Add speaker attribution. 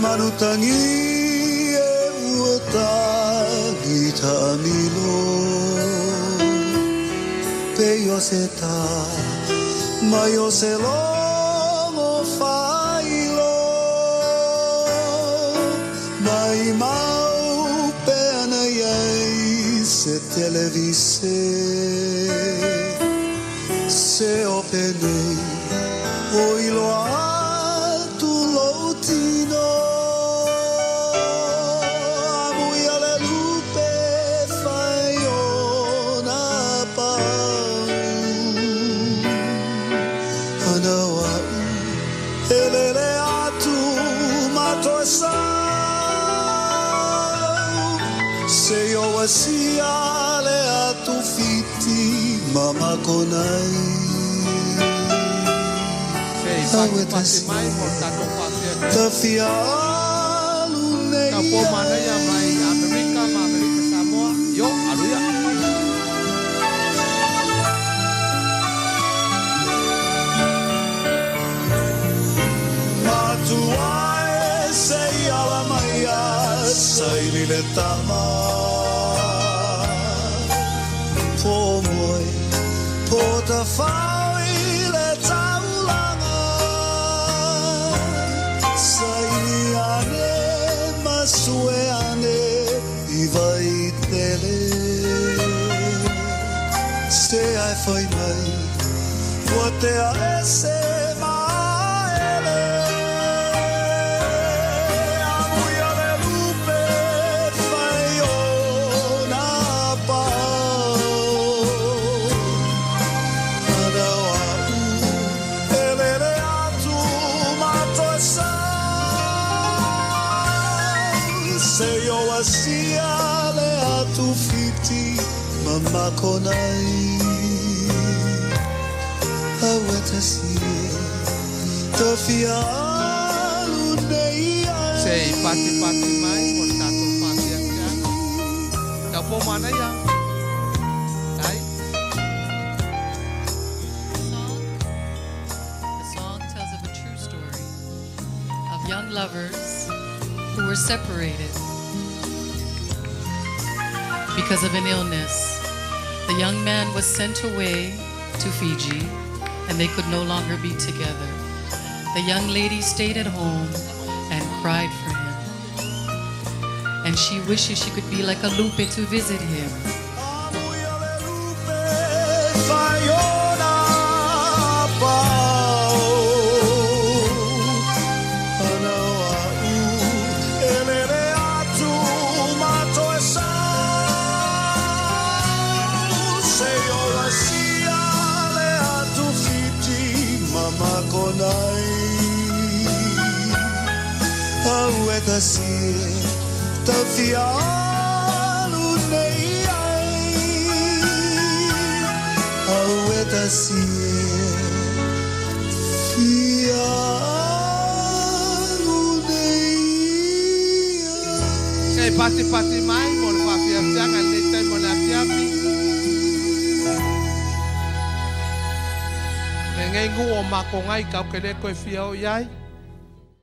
Speaker 1: manutangi e uota gita amilo pe yo se ta ma yo se longo failo mai mau pe anayai se televise se openei oilo tu lotino amui ale lupe faiona pau anawa elele atu matosa se yo wasia le atu fiti mama konai Tafia lune
Speaker 2: Kapo mana ya mai Amerika Samoa yo aluya
Speaker 1: Matuae sei ala maia sei lile tama Po moi po ta fai le taulanga Sueane ivai tele se ai foi mai pote a ese maele amuia le lupe fai ona pau adawa elele atu matosa se yo asia le atu fiti mama konai aweta si tafia lunei
Speaker 2: sei pati mai mon tato pati yang kapo mana ya ai
Speaker 3: The song tells of a true story of young lovers who were separated because of an illness. The young man was sent away to Fiji and they could no longer be together. The young lady stayed at home and cried for him. And she wishes she could be like a Lupe to visit him.
Speaker 1: Aweta si tafia lunei aweta si fia lunei
Speaker 2: sei pati mai mon fafia jangan letai mon atiapi ngai ngu o makongai kau kele ko fia o yai